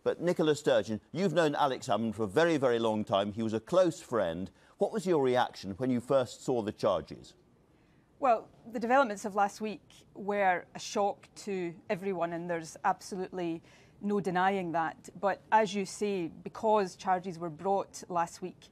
but Nicola Sturgeon, you've known Alex Salmond for a very, very long time. He was a close friend. What was your reaction when you first saw the charges? Well, the developments of last week were a shock to everyone, and there's absolutely no denying that. But as you say, because charges were brought last week,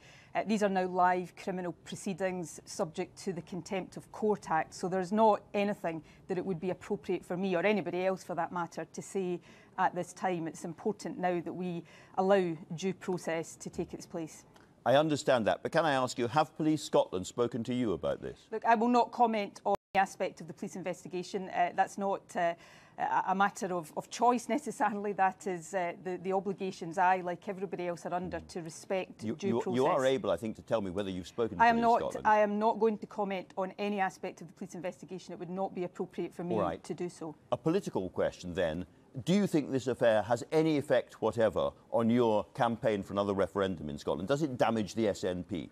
these are now live criminal proceedings subject to the Contempt of Court Act. So there's not anything that it would be appropriate for me, or anybody else for that matter, to say at this time. It's important now that we allow due process to take its place. I understand that, but can I ask you, have Police Scotland spoken to you about this? Look, I will not comment on any aspect of the police investigation. That's not a matter of choice necessarily. That is the obligations I, like everybody else, are under to respect due process. You are able, I think, to tell me whether you've spoken to Police Scotland. I am not going to comment on any aspect of the police investigation. It would not be appropriate for me to do so. A political question then. Do you think this affair has any effect whatever on your campaign for another referendum in Scotland? Does it damage the SNP?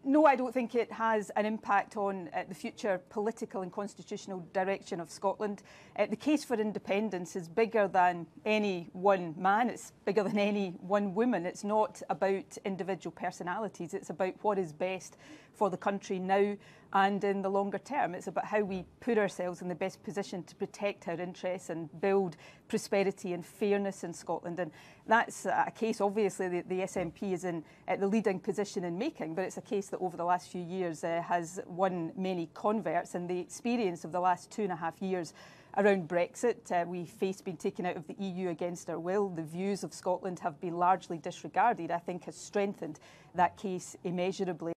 No, I don't think it has an impact on the future political and constitutional direction of Scotland. The case for independence is bigger than any one man, it's bigger than any one woman. It's not about individual personalities, it's about what is best for the country now and in the longer term. It's about how we put ourselves in the best position to protect our interests and build prosperity and fairness in Scotland. And that's a case, obviously, the SNP is in the leading position in making, but it's a case that over the last few years has won many converts. And the experience of the last 2.5 years around Brexit, we faced being taken out of the EU against our will. The views of Scotland have been largely disregarded, I think has strengthened that case immeasurably.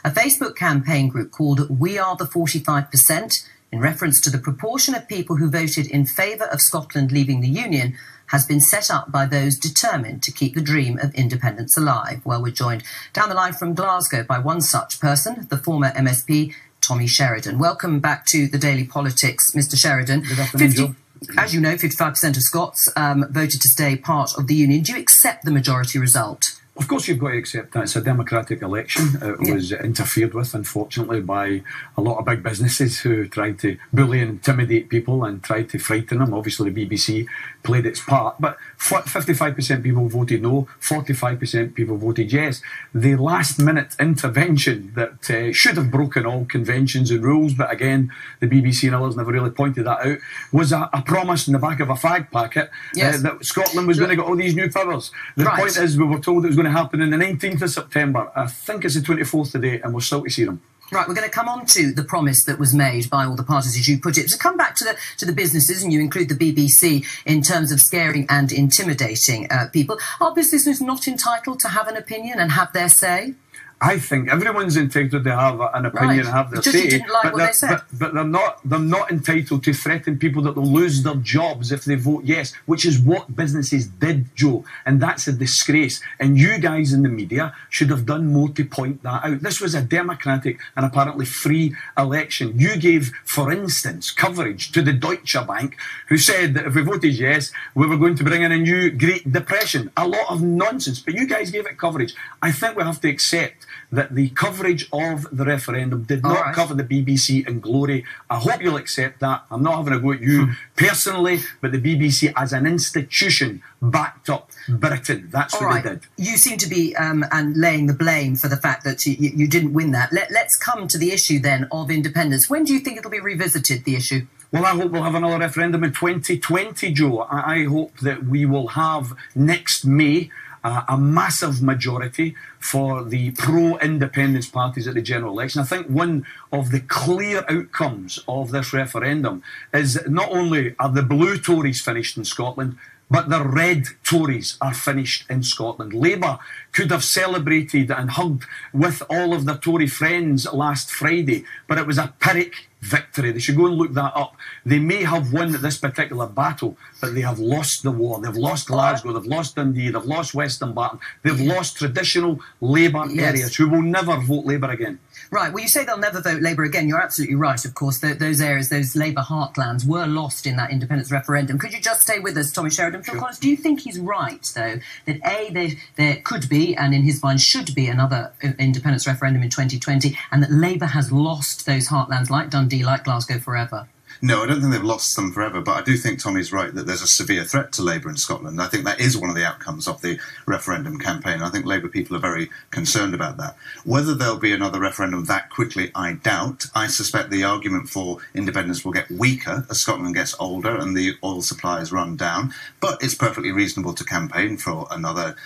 A Facebook campaign group called We Are the 45%, in reference to the proportion of people who voted in favour of Scotland leaving the Union, has been set up by those determined to keep the dream of independence alive. Well, we're joined down the line from Glasgow by one such person, the former MSP, Tommy Sheridan. Welcome back to the Daily Politics, Mr Sheridan. Good afternoon, Joe. As you know, 55% of Scots voted to stay part of the Union. Do you accept the majority result? Of course you've got to accept that. It's a democratic election. It was interfered with, unfortunately, by a lot of big businesses who tried to bully and intimidate people and tried to frighten them. Obviously, the BBC played its part. But 55% people voted no, 45% people voted yes. The last-minute intervention that should have broken all conventions and rules, but again, the BBC and others never really pointed that out, was a promise in the back of a fag packet that Scotland was going to get all these new powers. The point is, we were told it was going to happen on the 19th of September. I think it's the 24th today, and we're still to see them. Right, we're going to come on to the promise that was made by all the parties, as you put it. To come back to the businesses, and you include the BBC in terms of scaring and intimidating people. Are businesses not entitled to have an opinion and have their say? I think everyone's entitled to have an opinion and have their say. You didn't like what they said. But they're not entitled to threaten people that they'll lose their jobs if they vote yes, which is what businesses did, Joe. And that's a disgrace. And you guys in the media should have done more to point that out. This was a democratic and apparently free election. You gave, for instance, coverage to the Deutsche Bank, who said that if we voted yes, we were going to bring in a new Great Depression. A lot of nonsense. But you guys gave it coverage. I think we have to accept that the coverage of the referendum did not cover the BBC in glory. I hope you'll accept that. I'm not having a go at you personally, but the BBC as an institution backed up Britain. That's what they did. You seem to be and laying the blame for the fact that you didn't win that. Let's come to the issue then of independence. When do you think it'll be revisited, the issue? Well, I hope we'll have another referendum in 2020, Joe. I hope that we will have next May a massive majority for the pro-independence parties at the general election. I think one of the clear outcomes of this referendum is not only are the blue Tories finished in Scotland, but the red Tories are finished in Scotland. Labour could have celebrated and hugged with all of their Tory friends last Friday, but it was a Pyrrhic victory. They should go and look that up. They may have won this particular battle, but they have lost the war. They've lost Glasgow, they've lost Dundee, they've lost Western Barton, they've lost traditional Labour areas who will never vote Labour again. Right, well, you say they'll never vote Labour again. You're absolutely right, of course. Those areas, those Labour heartlands were lost in that independence referendum. Could you just stay with us, Tommy Sheridan? Phil Collins, do you think he's right, though, that A, there could be, and in his mind should be, another independence referendum in 2020, and that Labour has lost those heartlands like Dundee, like Glasgow, forever? No, I don't think they've lost them forever, but I do think Tommy's right that there's a severe threat to Labour in Scotland. I think that is one of the outcomes of the referendum campaign. I think Labour people are very concerned about that. Whether there'll be another referendum that quickly, I doubt. I suspect the argument for independence will get weaker as Scotland gets older and the oil supplies run down, but it's perfectly reasonable to campaign for another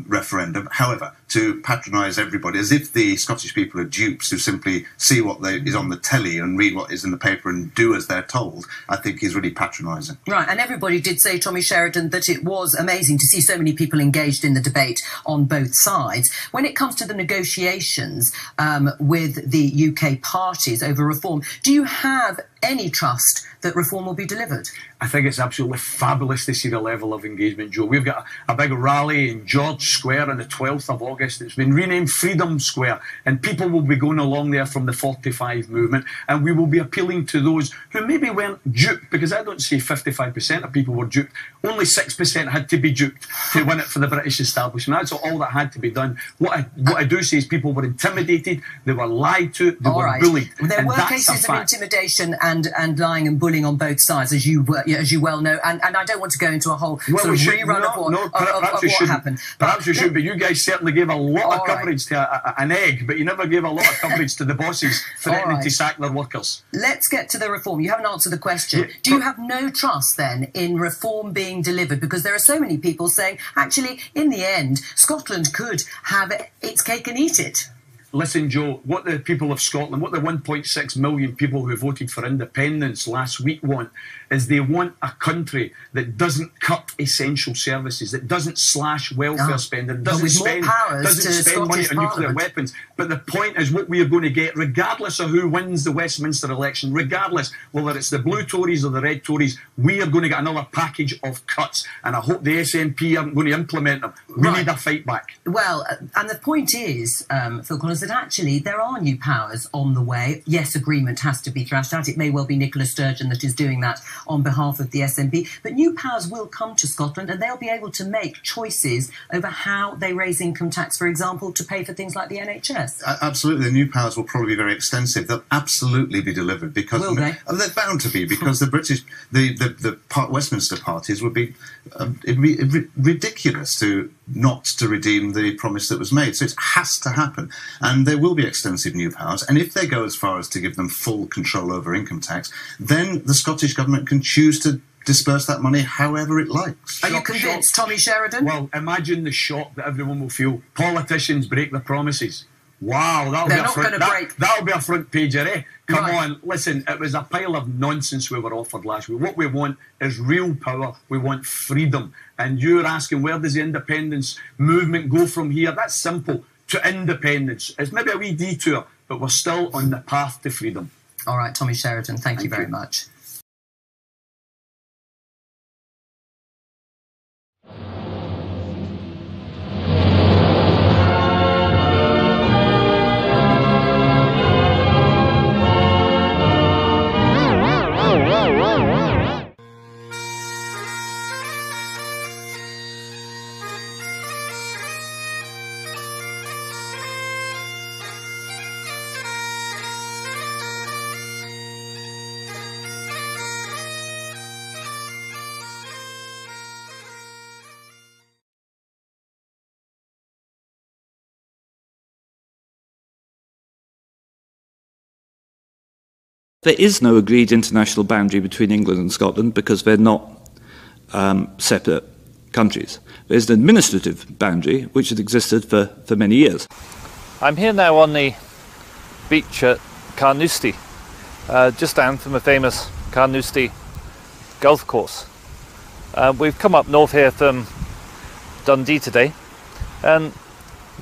referendum. However, to patronise everybody as if the Scottish people are dupes who simply see what is on the telly and read what is in the paper and do as they're told, I think is really patronising. Right, and everybody did say, Tommy Sheridan, that it was amazing to see so many people engaged in the debate on both sides. When it comes to the negotiations with the UK parties over reform, do you have any trust that reform will be delivered? I think it's absolutely fabulous to see the level of engagement, Joe. We've got a big rally in George Square on the 12th of August. It's been renamed Freedom Square, and people will be going along there from the 45 movement, and we will be appealing to those who maybe weren't duped, because I don't say 55% of people were duped. Only 6% had to be duped to win it for the British establishment. That's all that had to be done. What I do say is people were intimidated, they were lied to, they were bullied. There were cases of intimidation and lying and bullying on both sides, as you well know, and I don't want to go into a whole sort of rerun of what happened. Perhaps you should, but you guys certainly gave a lot of coverage to an egg, but you never gave a lot of coverage to the bosses threatening to sack their workers. Let's get to the reform. You haven't answered the question. Do you have no trust then in reform being delivered? Because there are so many people saying, actually, in the end, Scotland could have its cake and eat it. Listen, Joe, what the people of Scotland, what the 1.6 million people who voted for independence last week want is they want a country that doesn't cut essential services, that doesn't slash welfare spending, doesn't spend money on nuclear weapons. But the point is what we are going to get, regardless of who wins the Westminster election, regardless whether it's the blue Tories or the red Tories, we are going to get another package of cuts. And I hope the SNP aren't going to implement them. We need a fight back. Well, and the point is, Phil Collins, that actually there are new powers on the way. Yes, agreement has to be thrashed out. It may well be Nicola Sturgeon that is doing that on behalf of the SNP. But new powers will come to Scotland and they'll be able to make choices over how they raise income tax, for example, to pay for things like the NHS. Absolutely. The new powers will probably be very extensive. They'll absolutely be delivered because they're bound to be, because the Westminster parties would be ridiculous not to redeem the promise that was made. So it has to happen. And there will be extensive new powers. And if they go as far as to give them full control over income tax, then the Scottish Government can choose to disperse that money however it likes. Are you convinced, Tommy Sheridan? Well, imagine the shock that everyone will feel. Politicians break their promises. Wow, that'll be a front pager, eh? Come on, listen, it was a pile of nonsense we were offered last week. What we want is real power. We want freedom. And you're asking, where does the independence movement go from here? That's simple. To independence. It's maybe a wee detour, but we're still on the path to freedom. All right, Tommy Sheridan, thank you very much. There is no agreed international boundary between England and Scotland because they're not separate countries. There's an administrative boundary which has existed for many years. I'm here now on the beach at Carnoustie, just down from the famous Carnoustie golf course. We've come up north here from Dundee today, and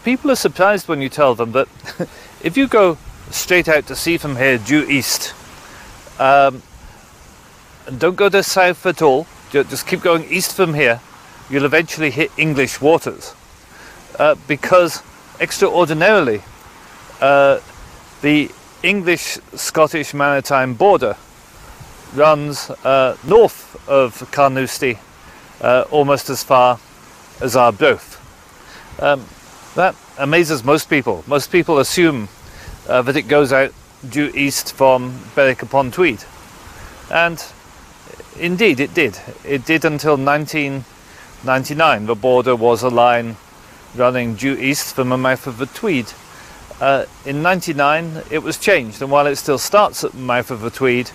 people are surprised when you tell them that if you go straight out to sea from here due east, and don't go to south at all, just keep going east from here, you'll eventually hit English waters, because extraordinarily the English-Scottish maritime border runs north of Carnoustie almost as far as Arbroath. That amazes most people. Most people assume that it goes out due east from Berwick-upon-Tweed. And indeed it did. It did until 1999. The border was a line running due east from the mouth of the Tweed. In 99 it was changed, and while it still starts at the mouth of the Tweed,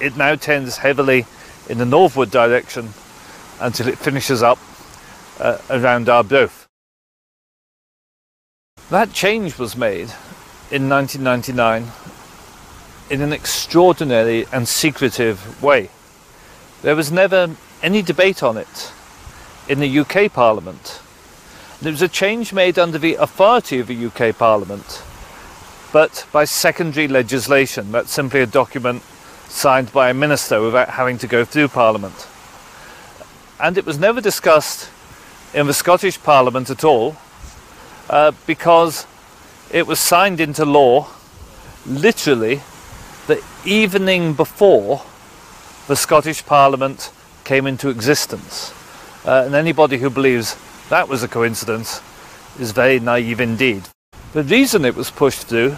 it now tends heavily in the northward direction until it finishes up around Arbroath. That change was made in 1999 in an extraordinary and secretive way. There was never any debate on it in the UK Parliament. There was a change made under the authority of the UK Parliament, but by secondary legislation. That's simply a document signed by a minister without having to go through Parliament. And it was never discussed in the Scottish Parliament at all, because it was signed into law literally the evening before the Scottish Parliament came into existence. And anybody who believes that was a coincidence is very naive indeed. The reason it was pushed through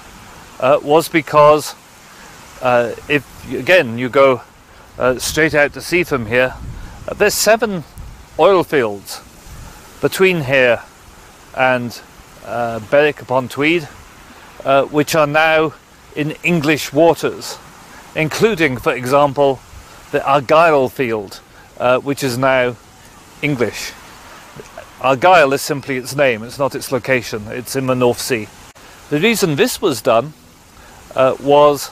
was because if, again, you go straight out to sea from here, there's 7 oil fields between here and Berwick upon Tweed, which are now in English waters, including, for example, the Argyll field, which is now English. Argyll is simply its name, it's not its location, it's in the North Sea. The reason this was done was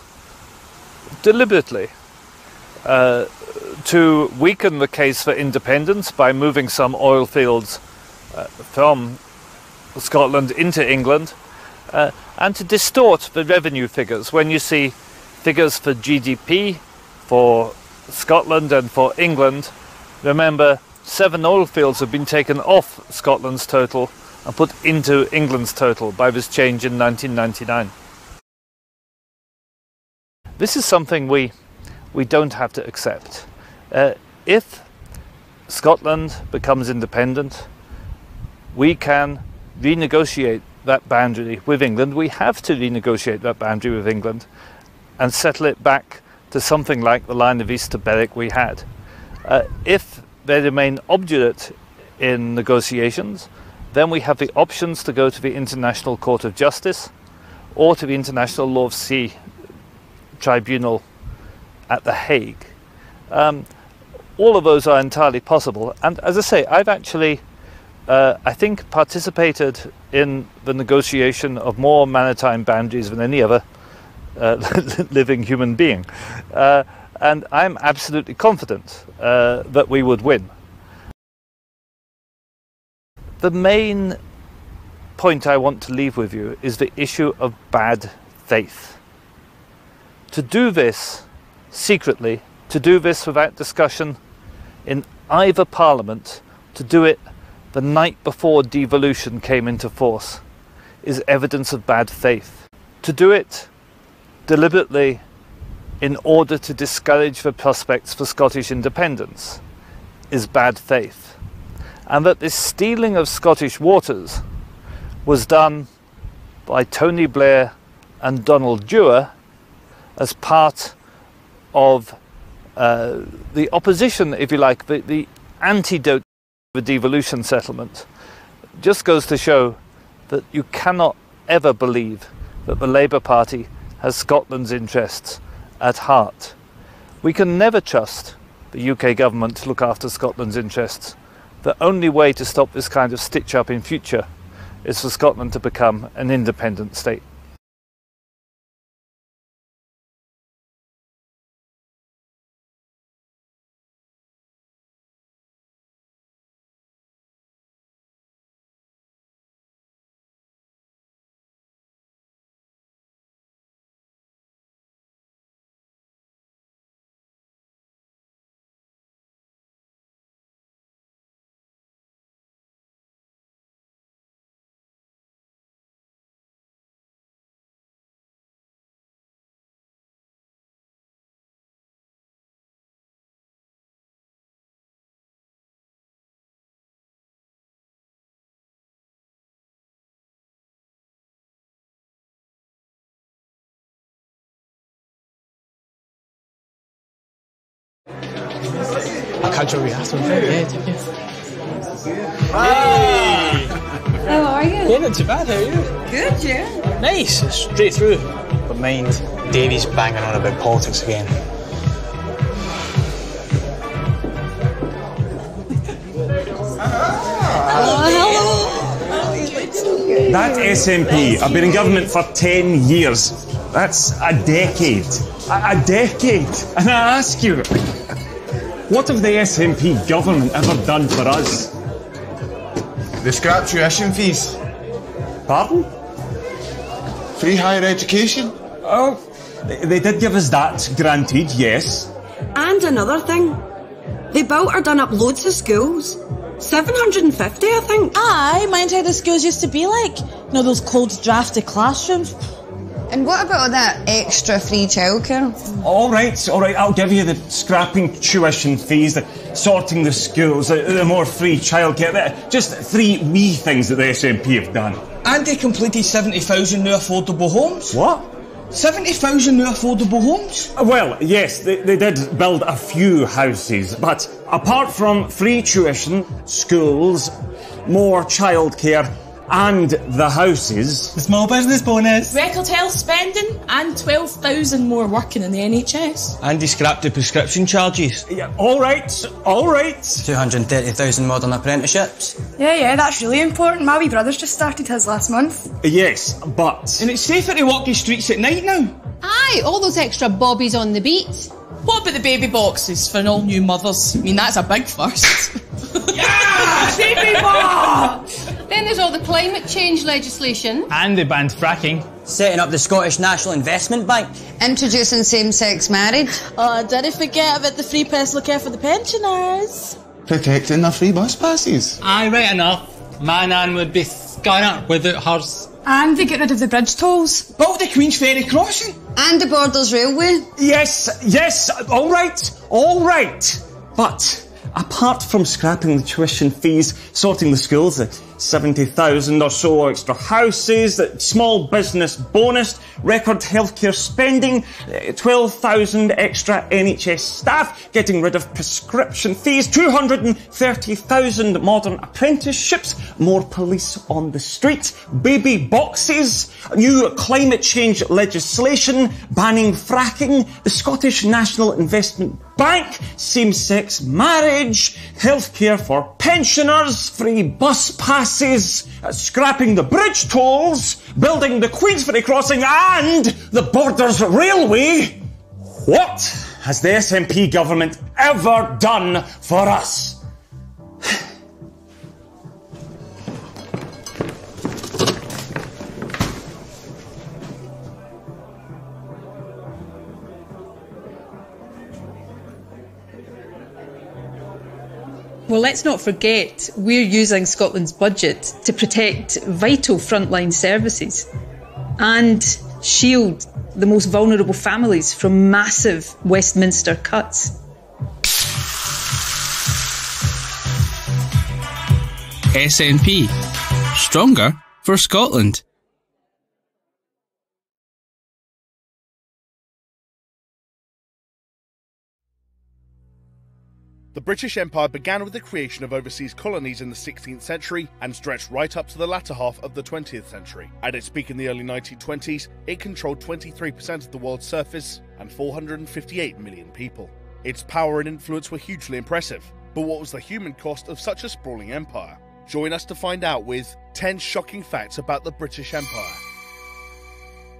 deliberately to weaken the case for independence by moving some oil fields from Scotland into England, and to distort the revenue figures. When you see figures for GDP for Scotland and for England, remember 7 oil fields have been taken off Scotland's total and put into England's total by this change in 1999. This is something we don't have to accept. If Scotland becomes independent, we can renegotiate that boundary with England. We have to renegotiate that boundary with England and settle it back to something like the line of east to Berwick we had. If they remain obdurate in negotiations, then we have the options to go to the International Court of Justice or to the International Law of Sea Tribunal at The Hague. All of those are entirely possible, and as I say, I've actually I think participated in the negotiation of more maritime boundaries than any other living human being, and I'm absolutely confident that we would win. The main point I want to leave with you is the issue of bad faith. To do this secretly, to do this without discussion in either parliament, to do it the night before devolution came into force, is evidence of bad faith. To do it deliberately in order to discourage the prospects for Scottish independence is bad faith. And that this stealing of Scottish waters was done by Tony Blair and Donald Dewar as part of the opposition, if you like, the antidote to the devolution settlement, just goes to show that you cannot ever believe that the Labour Party has Scotland's interests at heart. We can never trust the UK government to look after Scotland's interests. The only way to stop this kind of stitch-up in future is for Scotland to become an independent state. A cultural rehearsal. Yeah, take care. How are you? Yeah, not too bad, how are you? Good, yeah. Nice, straight through. But mind, Davey's banging on about politics again. That SNP, I've been in government for 10 years. That's a decade. A decade. And I ask you, what have the SNP government ever done for us? They scrapped tuition fees. Pardon? Free higher education. Oh, they did give us that, granted, yes. And another thing, they built or done up loads of schools. 750, I think. Aye, mind how the schools used to be like. You know, those cold, drafty classrooms. And what about all that extra free childcare? All right, I'll give you the scrapping tuition fees, the sorting the schools, the more free childcare. Just 3 wee things that the SNP have done. And they completed 70,000 new affordable homes. What? 70,000 new affordable homes? Well, yes, they did build a few houses, but apart from free tuition, schools, more childcare, and the houses... The small business bonus. Record health spending and 12,000 more working in the NHS. And they scrapped the prescription charges. Yeah, all right. 230,000 modern apprenticeships. Yeah, that's really important. My wee brother's just started his last month. Yes, but... And it's safer to walk the streets at night now. Aye, all those extra bobbies on the beat. What about the baby boxes for all new mothers? I mean, that's a big first. Yeah! Baby box! Then there's all the climate change legislation. And they banned fracking. Setting up the Scottish National Investment Bank. Introducing same-sex marriage. Oh, didn't forget about the free personal care for the pensioners. Protecting their free bus passes. Aye, right enough. My nan would be scanner without hers. And they get rid of the bridge tolls. Built the Queen's Ferry crossing. And the Borders Railway. Yes, all right. But... apart from scrapping the tuition fees, sorting the schools, the 70,000 or so extra houses, the small business bonus, record healthcare spending, 12,000 extra NHS staff, getting rid of prescription fees, 230,000 modern apprenticeships, more police on the street, baby boxes, new climate change legislation, banning fracking, the Scottish National Investment Bank, same-sex marriage, healthcare for pensioners, free bus passes, scrapping the bridge tolls, building the Queensferry crossing and the Borders Railway. What has the SNP government ever done for us? Well, let's not forget, we're using Scotland's budget to protect vital frontline services and shield the most vulnerable families from massive Westminster cuts. SNP. Stronger for Scotland. The British Empire began with the creation of overseas colonies in the 16th century and stretched right up to the latter half of the 20th century. At its peak in the early 1920s, it controlled 23% of the world's surface and 458 million people. Its power and influence were hugely impressive, but what was the human cost of such a sprawling empire? Join us to find out with 10 shocking facts about the British Empire.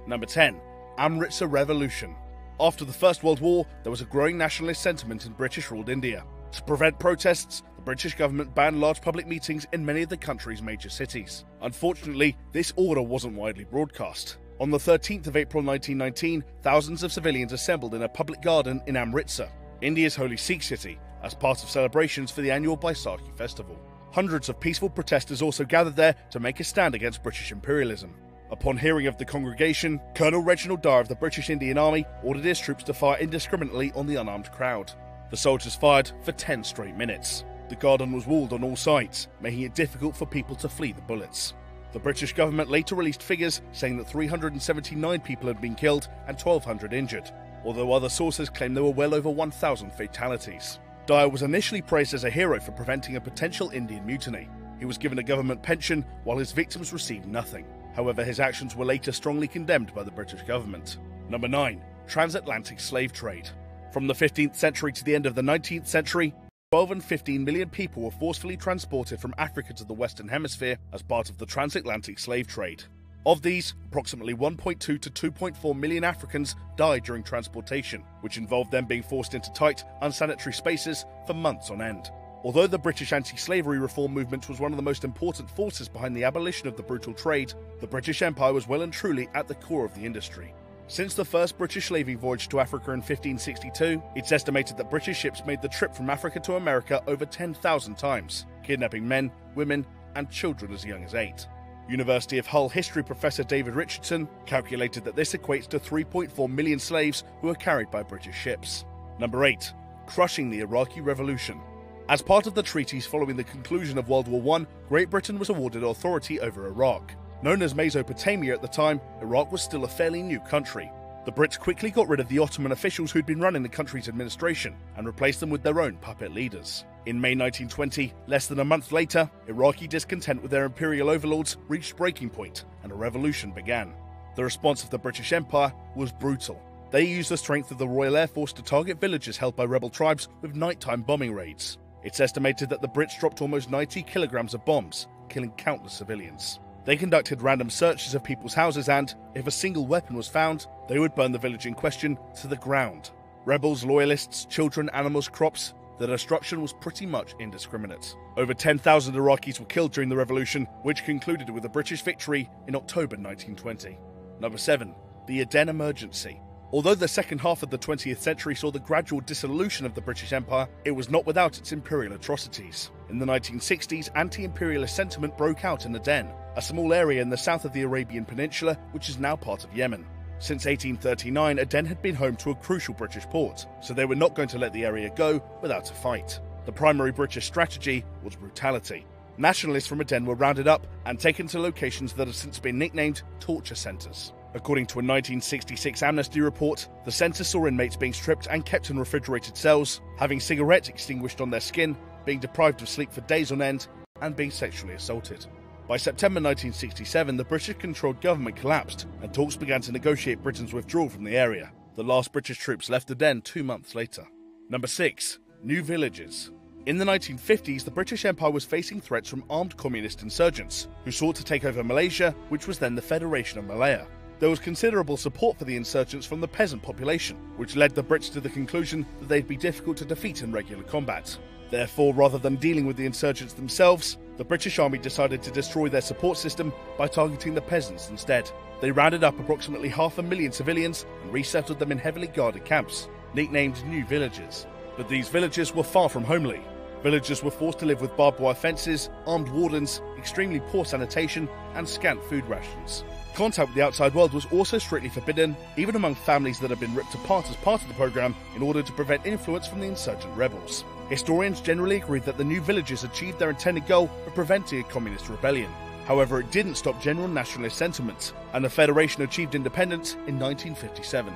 Number 10. Amritsar Revolution. After the First World War, there was a growing nationalist sentiment in British-ruled India. To prevent protests, the British government banned large public meetings in many of the country's major cities. Unfortunately, this order wasn't widely broadcast. On the 13th of April 1919, thousands of civilians assembled in a public garden in Amritsar, India's holy Sikh city, as part of celebrations for the annual Baisakhi festival. Hundreds of peaceful protesters also gathered there to make a stand against British imperialism. Upon hearing of the congregation, Colonel Reginald Dyer of the British Indian Army ordered his troops to fire indiscriminately on the unarmed crowd. The soldiers fired for 10 straight minutes. The garden was walled on all sides, making it difficult for people to flee the bullets. The British government later released figures saying that 379 people had been killed and 1,200 injured, although other sources claim there were well over 1,000 fatalities. Dyer was initially praised as a hero for preventing a potential Indian mutiny. He was given a government pension while his victims received nothing. However, his actions were later strongly condemned by the British government. Number 9. Transatlantic slave trade. From the 15th century to the end of the 19th century, 12 and 15 million people were forcefully transported from Africa to the Western Hemisphere as part of the transatlantic slave trade. Of these, approximately 1.2 to 2.4 million Africans died during transportation, which involved them being forced into tight, unsanitary spaces for months on end. Although the British anti-slavery reform movement was one of the most important forces behind the abolition of the brutal trade, the British Empire was well and truly at the core of the industry. Since the first British slaving voyage to Africa in 1562, it's estimated that British ships made the trip from Africa to America over 10,000 times, kidnapping men, women, and children as young as 8. University of Hull history professor David Richardson calculated that this equates to 3.4 million slaves who were carried by British ships. Number 8. Crushing the Iraqi Revolution. As part of the treaties following the conclusion of World War I, Great Britain was awarded authority over Iraq. Known as Mesopotamia at the time, Iraq was still a fairly new country. The Brits quickly got rid of the Ottoman officials who'd been running the country's administration and replaced them with their own puppet leaders. In May 1920, less than a month later, Iraqi discontent with their imperial overlords reached breaking point and a revolution began. The response of the British Empire was brutal. They used the strength of the Royal Air Force to target villages held by rebel tribes with nighttime bombing raids. It's estimated that the Brits dropped almost 90 kilograms of bombs, killing countless civilians. They conducted random searches of people's houses and, if a single weapon was found, they would burn the village in question to the ground. Rebels, loyalists, children, animals, crops, the destruction was pretty much indiscriminate. Over 10,000 Iraqis were killed during the revolution, which concluded with a British victory in October 1920. Number 7. The Aden Emergency. Although the second half of the 20th century saw the gradual dissolution of the British Empire, it was not without its imperial atrocities. In the 1960s, anti-imperialist sentiment broke out in Aden, a small area in the south of the Arabian Peninsula, which is now part of Yemen. Since 1839, Aden had been home to a crucial British port, so they were not going to let the area go without a fight. The primary British strategy was brutality. Nationalists from Aden were rounded up and taken to locations that have since been nicknamed torture centres. According to a 1966 Amnesty report, the centre saw inmates being stripped and kept in refrigerated cells, having cigarettes extinguished on their skin, being deprived of sleep for days on end, and being sexually assaulted. By September 1967, the British-controlled government collapsed, and talks began to negotiate Britain's withdrawal from the area. The last British troops left Aden 2 months later. Number 6. New villages. In the 1950s, the British Empire was facing threats from armed communist insurgents, who sought to take over Malaysia, which was then the Federation of Malaya. There was considerable support for the insurgents from the peasant population, which led the Brits to the conclusion that they'd be difficult to defeat in regular combat. Therefore, rather than dealing with the insurgents themselves, the British Army decided to destroy their support system by targeting the peasants instead. They rounded up approximately 500,000 civilians and resettled them in heavily guarded camps, nicknamed New Villages. But these villages were far from homely. Villagers were forced to live with barbed wire fences, armed wardens, extremely poor sanitation, and scant food rations. Contact with the outside world was also strictly forbidden, even among families that had been ripped apart as part of the programme in order to prevent influence from the insurgent rebels. Historians generally agreed that the new villages achieved their intended goal of preventing a communist rebellion. However, it didn't stop general nationalist sentiment, and the Federation achieved independence in 1957.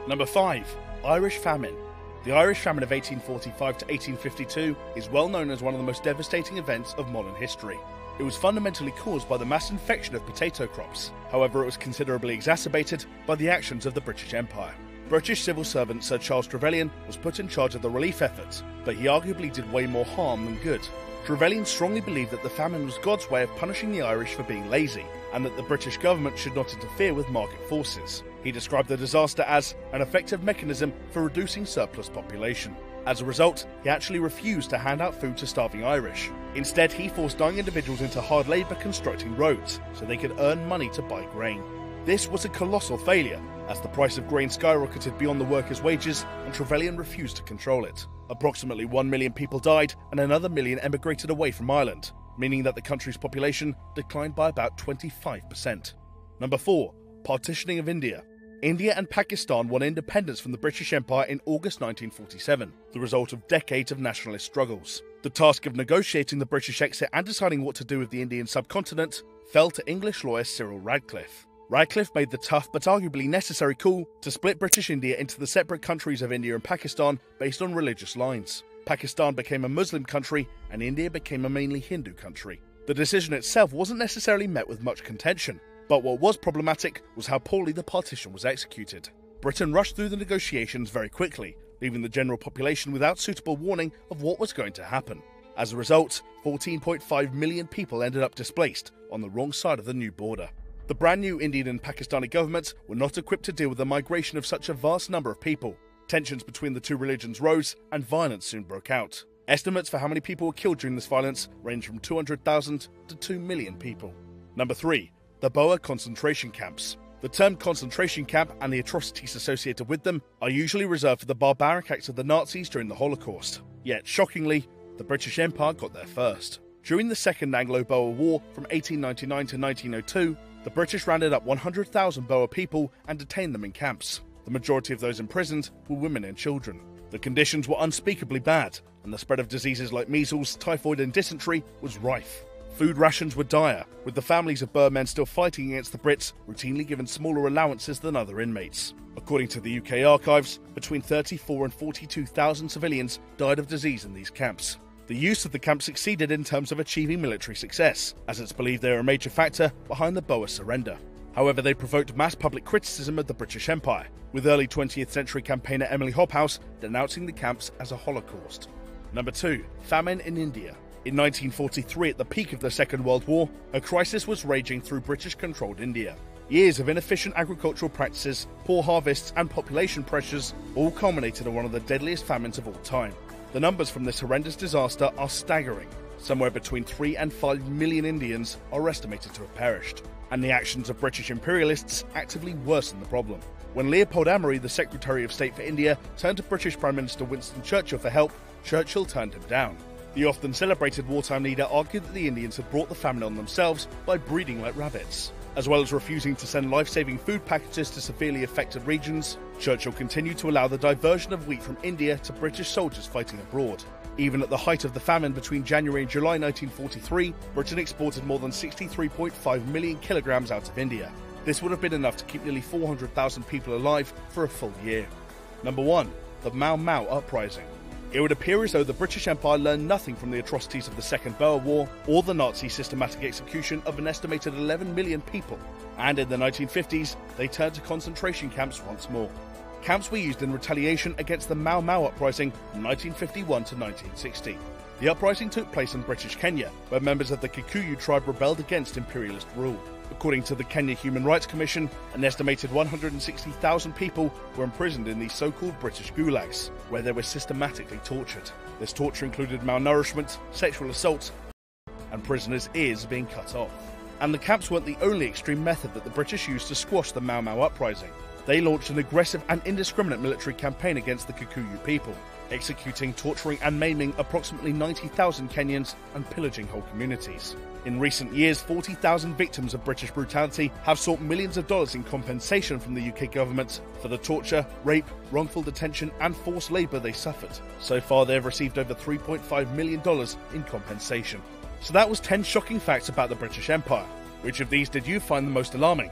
Number 5. Irish Famine. The Irish Famine of 1845 to 1852 is well known as one of the most devastating events of modern history. It was fundamentally caused by the mass infection of potato crops. However, it was considerably exacerbated by the actions of the British Empire. British civil servant Sir Charles Trevelyan was put in charge of the relief efforts, but he arguably did way more harm than good. Trevelyan strongly believed that the famine was God's way of punishing the Irish for being lazy, and that the British government should not interfere with market forces. He described the disaster as an effective mechanism for reducing surplus population. As a result, he actually refused to hand out food to starving Irish. Instead, he forced dying individuals into hard labour constructing roads, so they could earn money to buy grain. This was a colossal failure, as the price of grain skyrocketed beyond the workers' wages, and Trevelyan refused to control it. Approximately 1 million people died, and another million emigrated away from Ireland, meaning that the country's population declined by about 25%. Number 4. Partitioning of India. India and Pakistan won independence from the British Empire in August 1947, the result of decades of nationalist struggles. The task of negotiating the British exit and deciding what to do with the Indian subcontinent fell to English lawyer Cyril Radcliffe. Radcliffe made the tough but arguably necessary call to split British India into the separate countries of India and Pakistan based on religious lines. Pakistan became a Muslim country, and India became a mainly Hindu country. The decision itself wasn't necessarily met with much contention, but what was problematic was how poorly the partition was executed. Britain rushed through the negotiations very quickly, leaving the general population without suitable warning of what was going to happen. As a result, 14.5 million people ended up displaced on the wrong side of the new border. The brand new Indian and Pakistani governments were not equipped to deal with the migration of such a vast number of people. Tensions between the two religions rose, and violence soon broke out. Estimates for how many people were killed during this violence range from 200,000 to 2 million people. Number 3. The Boer concentration camps. The term concentration camp and the atrocities associated with them are usually reserved for the barbaric acts of the Nazis during the Holocaust. Yet, shockingly, the British Empire got there first. During the Second Anglo-Boer War from 1899 to 1902, the British rounded up 100,000 Boer people and detained them in camps. The majority of those imprisoned were women and children. The conditions were unspeakably bad, and the spread of diseases like measles, typhoid and dysentery was rife. Food rations were dire, with the families of Boer men still fighting against the Brits routinely given smaller allowances than other inmates. According to the UK archives, between 34 and 42,000 civilians died of disease in these camps. The use of the camp succeeded in terms of achieving military success, as it's believed they are a major factor behind the Boer surrender. However, they provoked mass public criticism of the British Empire, with early 20th century campaigner Emily Hobhouse denouncing the camps as a Holocaust. Number 2. Famine in India. In 1943, at the peak of the Second World War, a crisis was raging through British-controlled India. Years of inefficient agricultural practices, poor harvests and population pressures all culminated in one of the deadliest famines of all time. The numbers from this horrendous disaster are staggering. Somewhere between 3 and 5 million Indians are estimated to have perished. And the actions of British imperialists actively worsened the problem. When Leopold Amory, the Secretary of State for India, turned to British Prime Minister Winston Churchill for help, Churchill turned him down. The often celebrated wartime leader argued that the Indians had brought the famine on themselves by breeding like rabbits. As well as refusing to send life-saving food packages to severely affected regions, Churchill continued to allow the diversion of wheat from India to British soldiers fighting abroad. Even at the height of the famine between January and July 1943, Britain exported more than 63.5 million kilograms out of India. This would have been enough to keep nearly 400,000 people alive for a full year. Number 1. The Mau Mau Uprising. It would appear as though the British Empire learned nothing from the atrocities of the Second Boer War or the Nazi systematic execution of an estimated 11 million people, and in the 1950s, they turned to concentration camps once more. Camps were used in retaliation against the Mau Mau Uprising from 1951 to 1960. The uprising took place in British Kenya, where members of the Kikuyu tribe rebelled against imperialist rule. According to the Kenya Human Rights Commission, an estimated 160,000 people were imprisoned in these so-called British gulags, where they were systematically tortured. This torture included malnourishment, sexual assault, and prisoners' ears being cut off. And the camps weren't the only extreme method that the British used to squash the Mau Mau Uprising. They launched an aggressive and indiscriminate military campaign against the Kikuyu people, executing, torturing and maiming approximately 90,000 Kenyans and pillaging whole communities. In recent years, 40,000 victims of British brutality have sought millions of dollars in compensation from the UK government for the torture, rape, wrongful detention and forced labour they suffered. So far, they have received over $3.5 million in compensation. So that was 10 shocking facts about the British Empire. Which of these did you find the most alarming?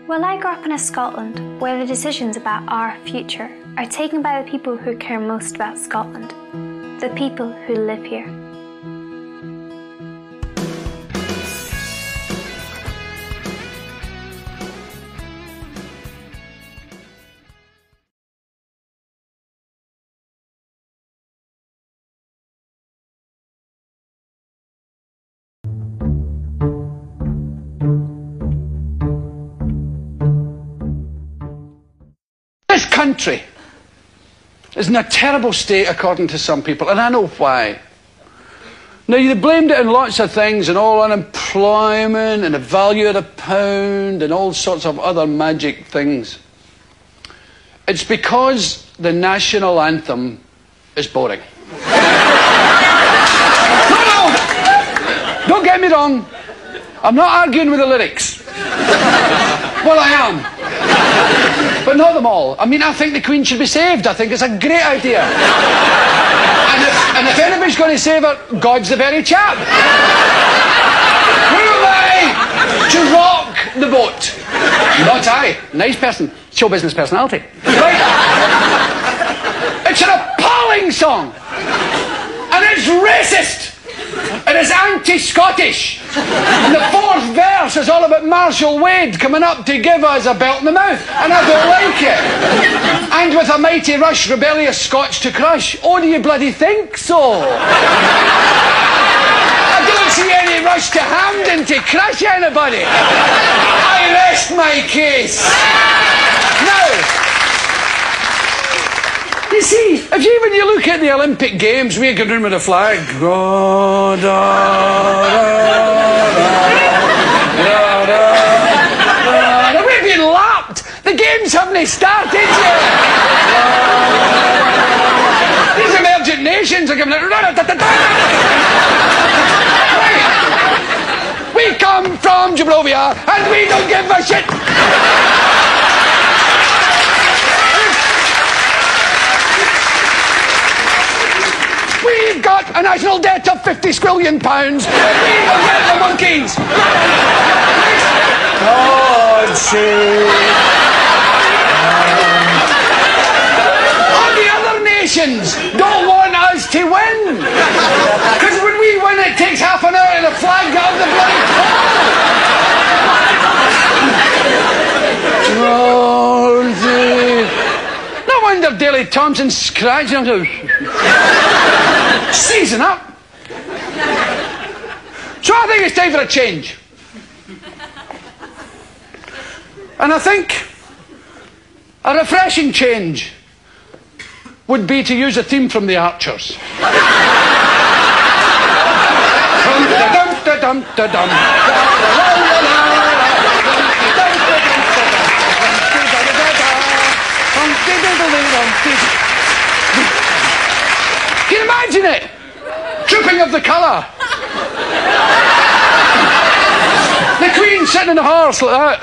Well, I grew up in a Scotland where the decisions about our future are taken by the people who care most about Scotland, the people who live here. This country is in a terrible state according to some people, and I know why. Now, you blamed it on lots of things, and all unemployment, and the value of the pound, and all sorts of other magic things. It's because the national anthem is boring. No! Don't get me wrong. I'm not arguing with the lyrics. Well, I am. But not them all. I mean, I think the Queen should be saved. I think it's a great idea. And if anybody's going to save her, God's the very chap. Who am I to rock the boat? Not I. Nice person. Show business personality. Right? It's an appalling song. And it's racist. And it's anti-Scottish. And the fourth verse is all about Marshall Wade coming up to give us a belt in the mouth. And I don't like it. And with a mighty rush, rebellious Scots to crush. Oh, do you bloody think so? I don't see any rush to Hampden to crush anybody. I rest my case. Now, you see, when you look at the Olympic Games, we go round with a flag. Da, da, da, da, we're being lapped. The games haven't started yet. These emergent nations are giving it. Right. We come from Gibraltar and we don't give a shit. We've got a national debt of £50 squillion. We will get the monkeys. God save. All the other nations don't want us to win. Because when we win, it takes half an hour and a flag out of the bloody God save. No wonder Daley Thompson's scratching him. Season up. So I think it's time for a change. And I think a refreshing change would be to use a theme from the Archers. Can you imagine it? Trooping of the colour. The Queen sitting in a horse like that.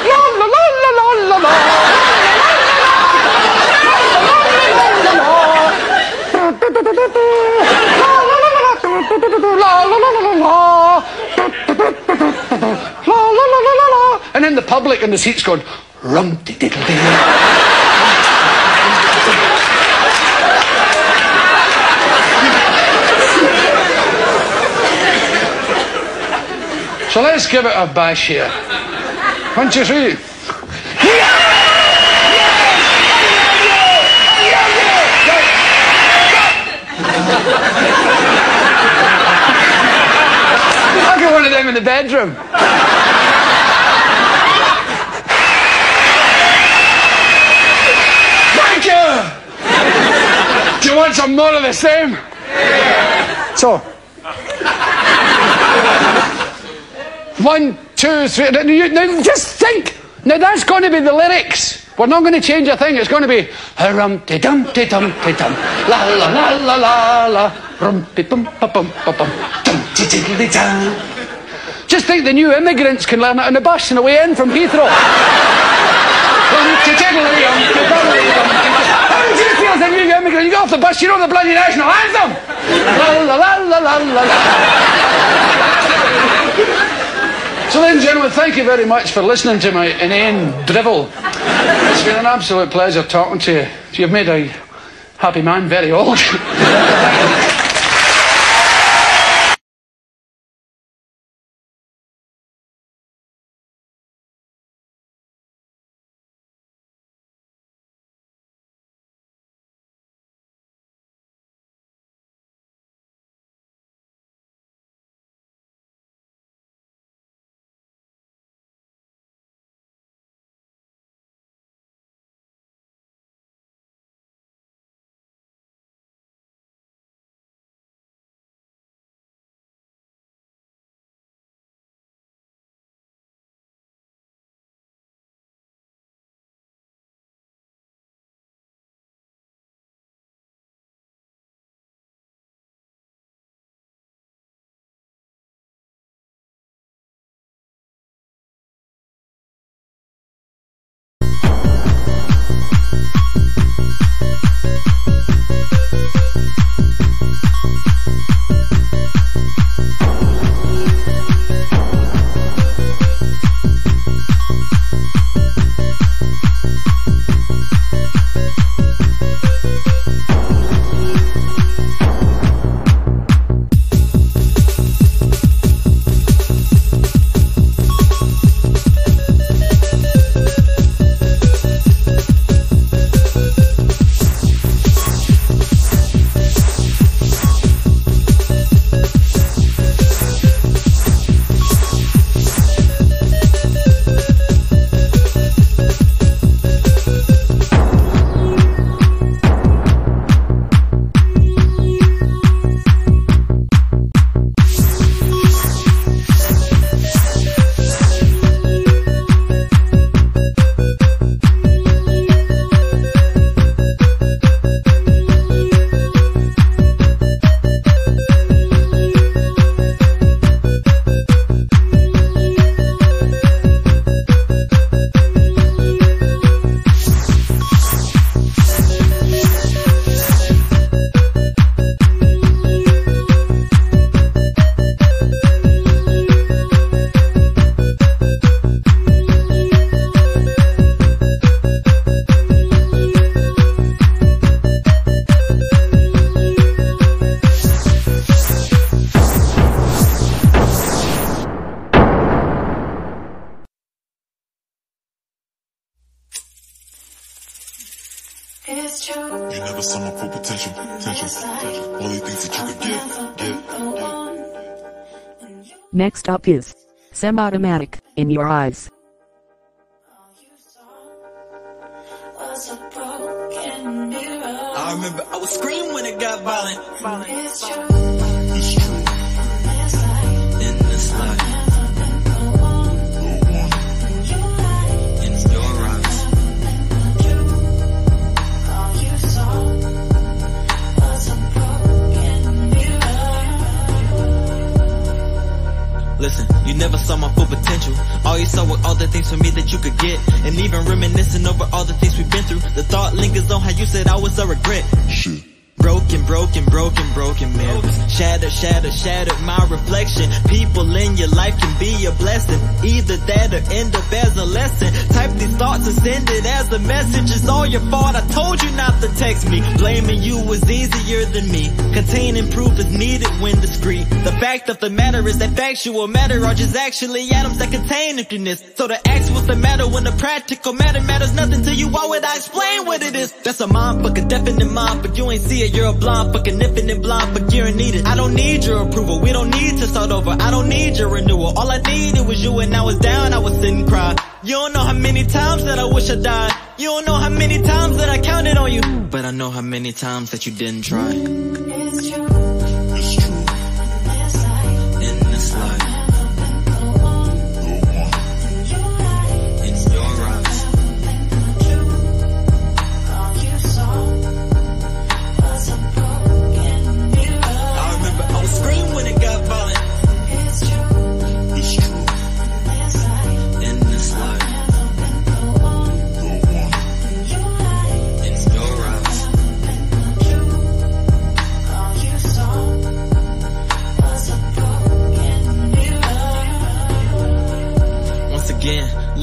La la la la la la la. And then the public in the seats going rum-de-diddle-dee. So let's give it a bash here. 1, 2, 3. I'll get one of them in the bedroom. Thank you. Do you want some more of the same? So. 1, 2, 3. Now just think. Now that's going to be the lyrics. We're not going to change a thing. It's going to be rum-ti-dum-ti-dum-ti-dum, la la la la la la, rum-ti-bum-ba-bum-ba-bum, dum-ti-diddly-dum. Just think the new immigrants can learn it on the bus on the way in from Heathrow. Rum-ti-diddly-dum-ti-dum-ti-dum. How do you feel as a new immigrant? You get off the bus, you know the bloody national anthem. La la la la la la la. So ladies and gentlemen, thank you very much for listening to my inane drivel. It's been an absolute pleasure talking to you. You've made a happy man very old. It's true. You never saw my full potential. All the things that you could get. Next up is Semi-Automatic, In Your Eyes. I remember I was screaming when it got violent. It's true. In this life. In your eyes. Listen, you never saw my full potential. All you saw were all the things for me that you could get. And even reminiscing over all the things we've been through. The thought lingers on how you said I was a regret. Shit. Broken mirrors. Shattered my reflection. People in your life can be a blessing. Either that or end up as a lesson. Type these thoughts and send it as a message. It's all your fault, I told you not to text me. Blaming you was easier than me. Containing proof is needed when discreet. The fact of the matter is that factual matter are just actually atoms that contain emptiness. So to ask what's the matter when the practical matter matters nothing to you, why would I explain what it is? That's a mind fuck, a definite mind, but you ain't see it. You're a blind fucking infinite blind, but you're needed. I don't need your approval, we don't need to start over. I don't need your renewal, all I needed was you. And I was down, I was sitting and cry. You don't know how many times that I wish I died. You don't know how many times that I counted on you, but I know how many times that you didn't try. It's true. In this life.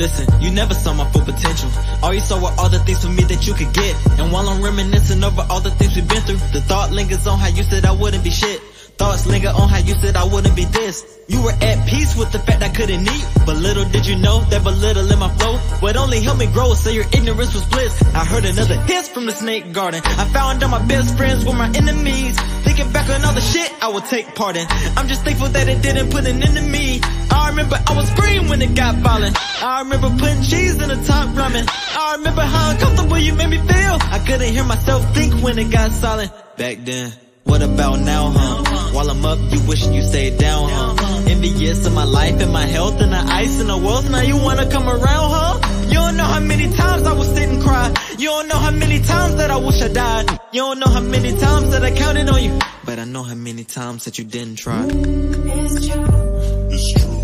Listen, you never saw my full potential. All you saw were all the things for me that you could get. And while I'm reminiscing over all the things we've been through, the thought lingers on how you said I wouldn't be shit. Thoughts linger on how you said I wouldn't be this. You were at peace with the fact I couldn't eat, but little did you know that but little in my flow would only help me grow, so your ignorance was bliss. I heard another hiss from the snake garden. I found out my best friends were my enemies. Thinking back on all the shit I would take part in, I'm just thankful that it didn't put an end to me. I remember I was screaming when it got violent. I remember putting cheese in the top ramen. I remember how uncomfortable you made me feel. I couldn't hear myself think when it got silent. Back then, what about now, huh? While I'm up, you wishing you stayed down, huh? Envious of my life and my health and the ice and the wealth. Now you wanna come around, huh? You don't know how many times I would sit and cry. You don't know how many times that I wish I died. You don't know how many times that I counted on you, but I know how many times that you didn't try. It's true. It's true.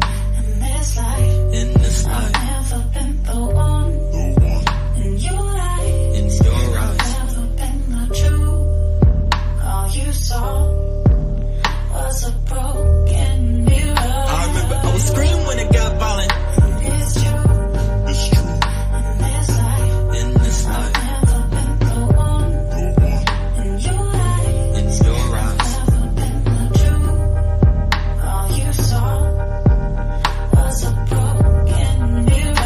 In this life, I've never been the one. In your eyes. in your eyes. I've never been the truth. All you saw was a broken mirror. I remember I was screaming when it got violent. It's true. It's true. In this life, I've never been the one. In your eyes. in your eyes. I've never been the truth. All you saw was a broken mirror.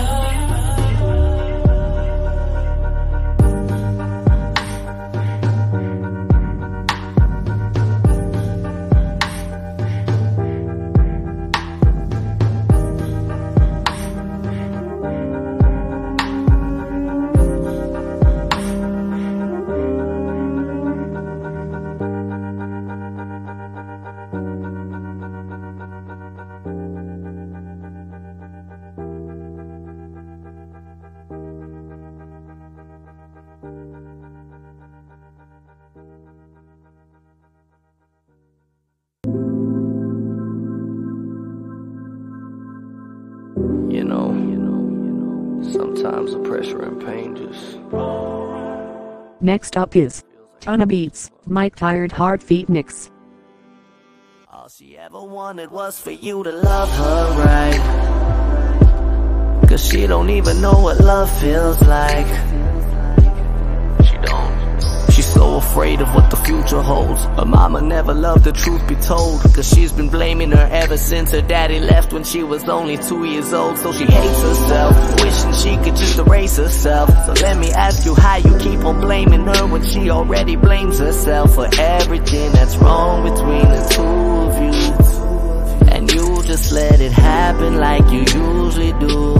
You know, sometimes the pressure and pain just... Next up is Chana Beats, Mike Tired Hard Feet Mix. All she ever wanted was for you to love her right. Cause she don't even know what love feels like. She don't. She's so afraid of what the future holds. Her mama never loved the truth be told, cause she's been blaming her ever since her daddy left when she was only 2 years old. So she hates herself, wishing she could just erase herself. So let me ask you how you keep on blaming her when she already blames herself for everything that's wrong between the two of you. And you just let it happen like you usually do.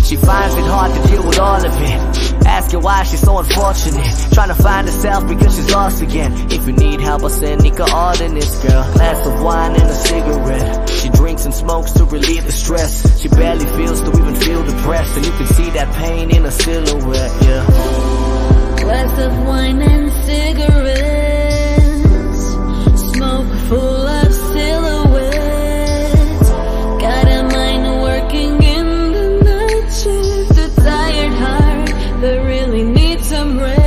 She finds it hard to deal with all of it. Ask her why she's so unfortunate, trying to find herself because she's lost again. If you need help, I'll send Nika all in this girl. Glass of wine and a cigarette. She drinks and smokes to relieve the stress. She barely feels to even feel depressed, and you can see that pain in her silhouette, yeah. Glass of wine and cigarettes, smoke full of silhouettes. Got a mind working in the night shift, a tired heart that really needs some rest.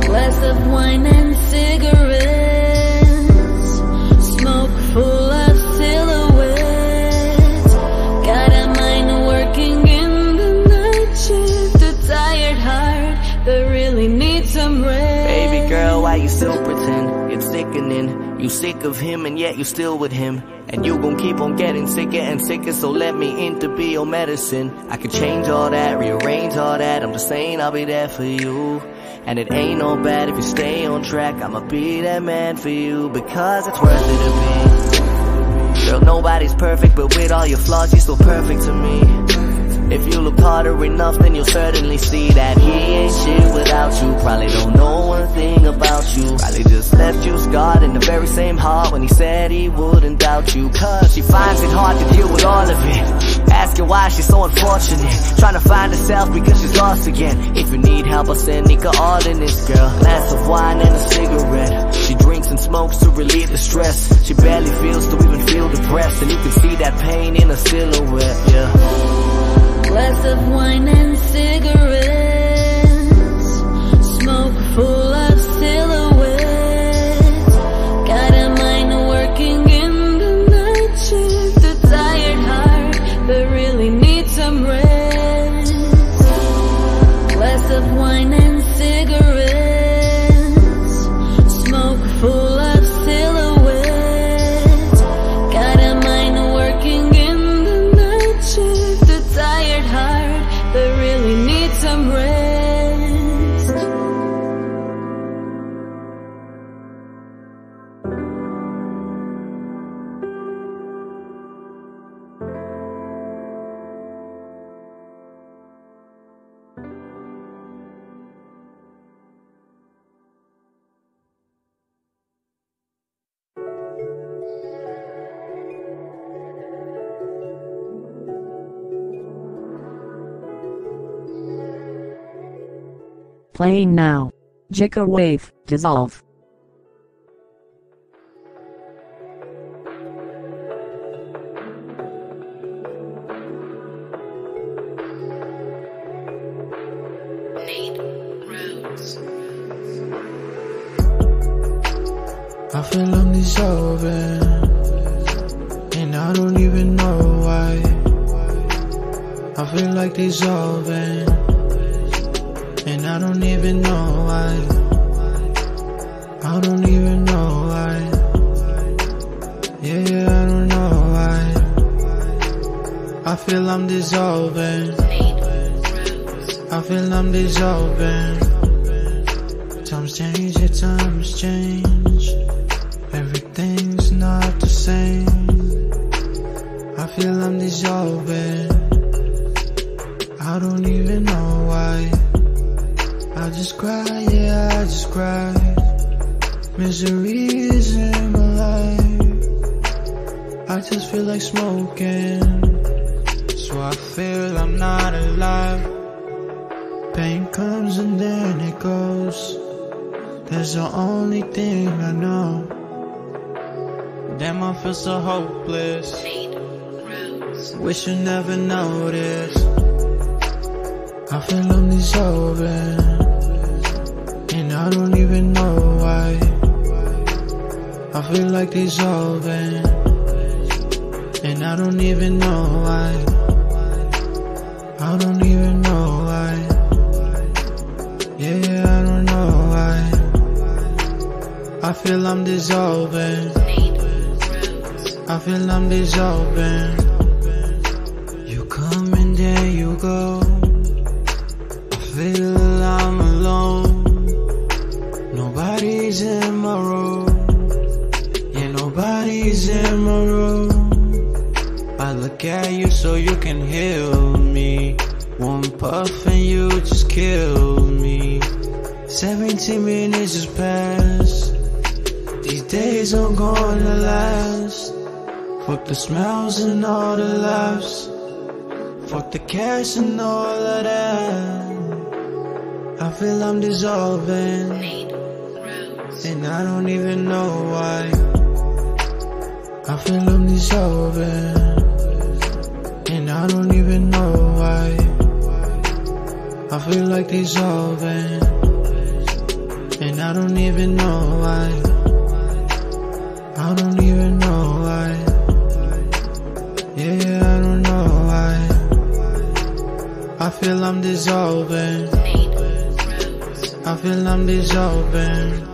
Glass of wine and cigarettes, smoke full of silhouettes. Got a mind working in the night shift, a tired heart that really needs some rest. Baby girl, why you still pretend? It's sickening. You sick of him and yet you still with him. And you gon' keep on getting sicker and sicker, so let me in to be your medicine. I could change all that, rearrange all that, I'm just saying I'll be there for you. And it ain't no bad if you stay on track, I'ma be that man for you, because it's worth it to be. Girl, nobody's perfect, but with all your flaws, you're still perfect to me. If you look harder enough, then you'll certainly see that he ain't shit without you. Probably don't know one thing about you. Probably just left you scarred in the very same heart when he said he wouldn't doubt you. Cause she finds it hard to deal with all of it. Ask her why she's so unfortunate, trying to find herself because she's lost again. If you need help, I'll send Nika all in this girl. Glass of wine and a cigarette. She drinks and smokes to relieve the stress. She barely feels to even feel depressed, and you can see that pain in her silhouette, yeah. Glass of wine and cigarettes, smoke full of silhouettes. Got a mind working in the night shift, a tired heart Playing now. Jika Wave, Dissolve. I feel I'm dissolving, and I don't even know why. I feel like dissolving, and I don't even know why. I don't even know why. Yeah, I don't know why. I feel I'm dissolving. I feel I'm dissolving. Times change, yeah, times change. Everything's not the same. I feel I'm dissolving. I don't even know why. I just cry, yeah, I just cry. Misery is in my life. I just feel like smoking, so I feel I'm not alive. Pain comes and then it goes. That's the only thing I know. Damn, I feel so hopeless. Wish you never noticed. I feel I'm dissolving, and I don't even know why. I feel like dissolving, and I don't even know why. I don't even know why. Yeah, I don't know why. I feel I'm dissolving. I feel I'm dissolving. You come and then you go. I feel I'm alone. Nobody's in my room. Yeah, nobody's in my room. I look at you so you can heal me. One puff and you just kill me. 17 minutes just passed. These days are gonna last. Fuck the smells and all the laughs. Fuck the cash and all of that. I feel I'm dissolving, and I don't even know why. I feel I'm dissolving, and I don't even know why. I feel like dissolving, and I don't even know why. I don't even know why. Yeah, I don't know why. I feel I'm dissolving. I feel I'm dissolving.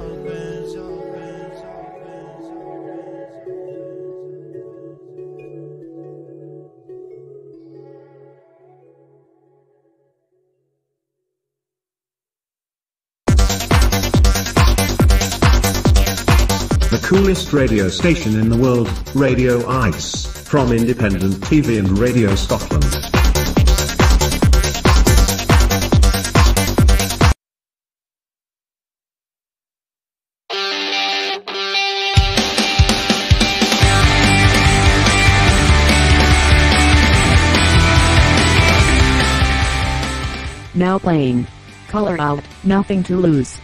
The coolest radio station in the world, Radio Ice, from Independent TV and Radio Scotland. Now playing. Color Out, Nothing to Lose.